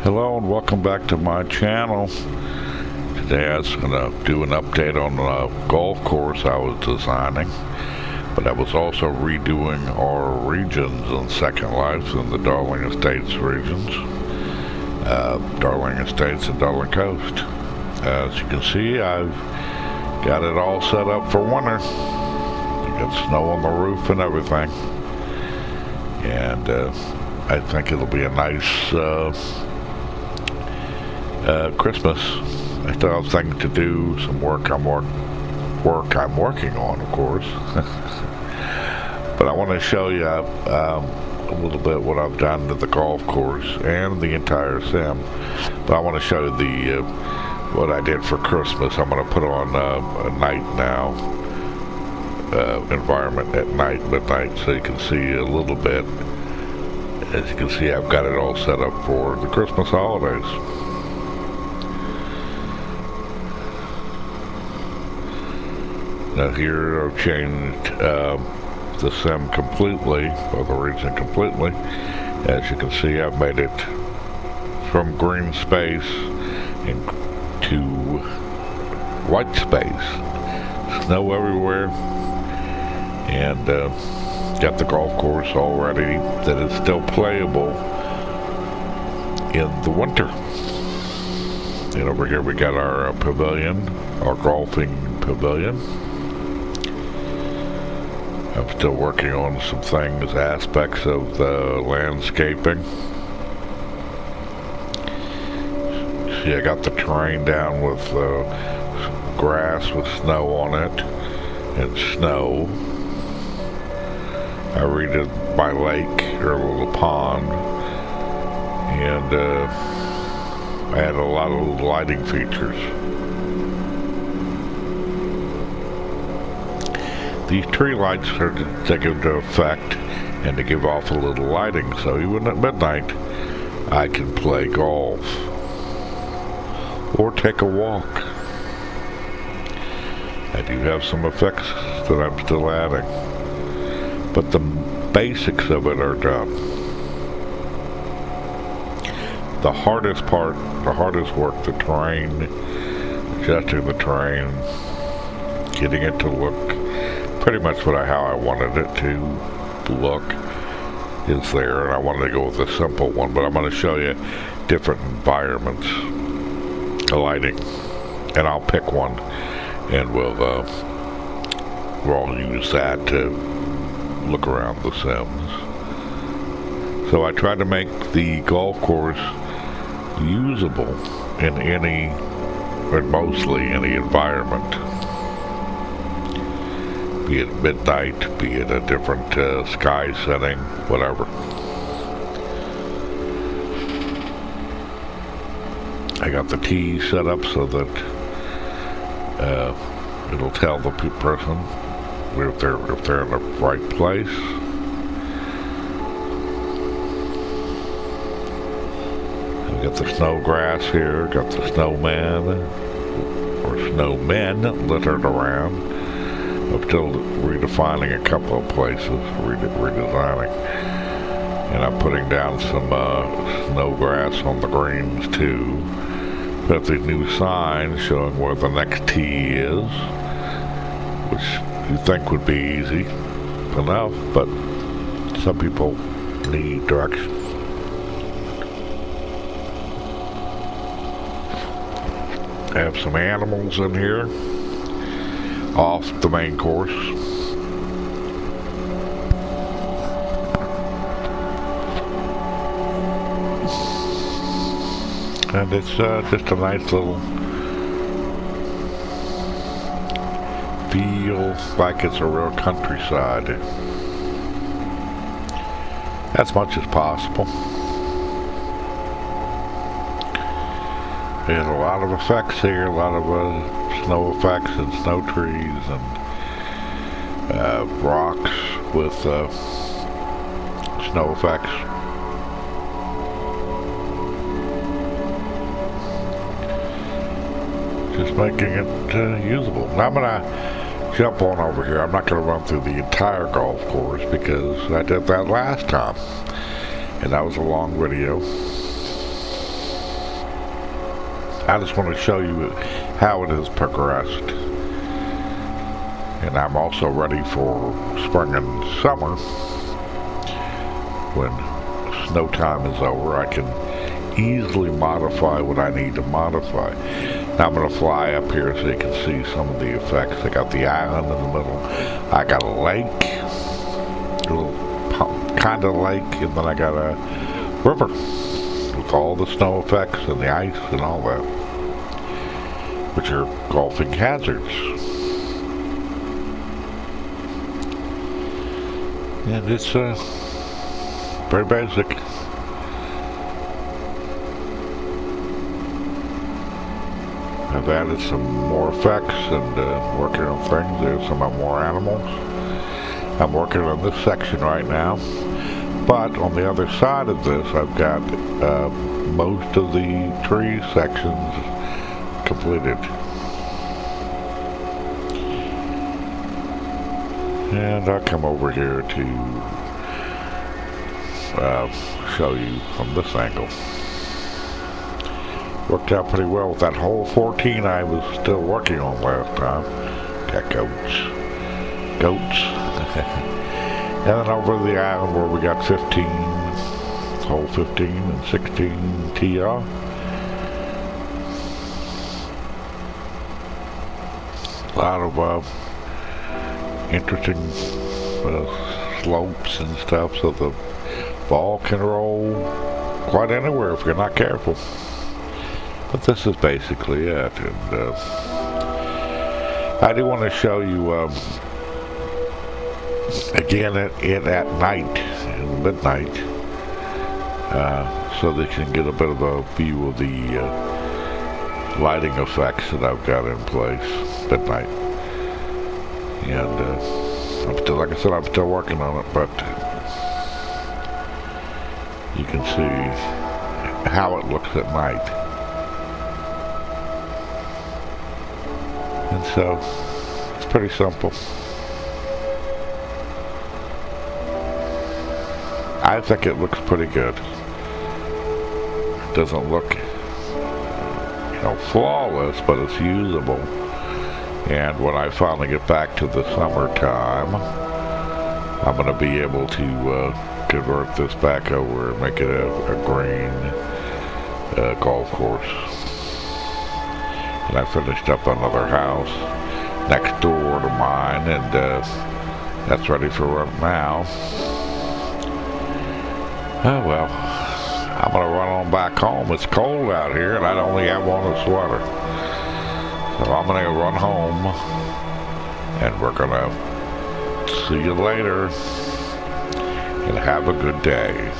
Hello and welcome back to my channel. Today I was going to do an update on the golf course I was designing, but I was also redoing our regions in Second Life in the Darling Estates regions, Darling Estates and Darling Coast. As you can see, I've got it all set up for winter. You got snow on the roof and everything, and I think it'll be a nice Christmas. I still have things to do, some work I'm working on, of course. But I want to show you a little bit what I've done to the golf course and the entire sim. But I want to show you what I did for Christmas. I'm going to put on a night now environment at midnight, so you can see a little bit. As you can see, I've got it all set up for the Christmas holidays. Now here I've changed the sim completely, or the region completely. As you can see, I've made it from green space into white space. Snow everywhere, and got the golf course all ready that is still playable in the winter. And over here we got our pavilion, our golfing pavilion. I'm still working on some things, aspects of the landscaping. See, I got the terrain down with grass with snow on it and snow. I redid my lake, or a little pond, and I had a lot of lighting features. These tree lights are to take into effect and to give off a little lighting, so even at midnight I can play golf or take a walk. I do have some effects that I'm still adding, but the basics of it are done. The hardest part, the hardest work, the terrain, adjusting the terrain, getting it to look pretty much how I wanted it to look is there, and I wanted to go with a simple one, but I'm going to show you different environments, lighting, and I'll pick one, and we'll all use that to look around the Sims. So I tried to make the golf course usable in any, or mostly any environment. Be it midnight, be it a different sky setting, whatever. I got the tee set up so that it'll tell the person if they're in the right place. I got the snow grass here, got the snowman or snowmen littered around. I'm still redefining a couple of places, redesigning, and I'm putting down some snow grass on the greens too. Got the new sign showing where the next tee is, which you think would be easy enough, but some people need direction. I have some animals in here off the main course. And it's just a nice little feel like it's a real countryside. As much as possible. There's a lot of effects here, a lot of snow effects and snow trees and rocks with snow effects. Just making it usable. Now I'm going to jump on over here. I'm not going to run through the entire golf course because I did that last time, and that was a long video. I just want to show you how it has progressed. And I'm also ready for spring and summer. When snow time is over, I can easily modify what I need to modify. Now I'm going to fly up here so you can see some of the effects. I got the island in the middle. I got a lake, a little kind of lake, and then I got a river with all the snow effects and the ice and all that, which are golfing hazards. And it's very basic. I've added some more effects and working on things. There's some more animals. I'm working on this section right now. But on the other side of this, I've got most of the tree sections completed. And I'll come over here to show you from this angle. Worked out pretty well with that whole 14 I was still working on last time. Got goats. And then over the island where we got 15, whole 15 and 16 TR. A lot of interesting slopes and stuff, so the ball can roll quite anywhere if you're not careful. But this is basically it, and I do want to show you again it at night, in midnight, so they can get a bit of a view of the lighting effects that I've got in place midnight. And I'm still, like I said, I'm still working on it, but you can see how it looks at night. And so it's pretty simple. I think it looks pretty good. It doesn't look, flawless, but it's usable. And when I finally get back to the summertime, I'm going to be able to convert this back over and make it a green golf course. And I finished up another house next door to mine, and that's ready for rent now. Oh well, I'm going to run on back home. It's cold out here, and I only have on a sweater. So I'm going to run home, and we're going to see you later, and have a good day.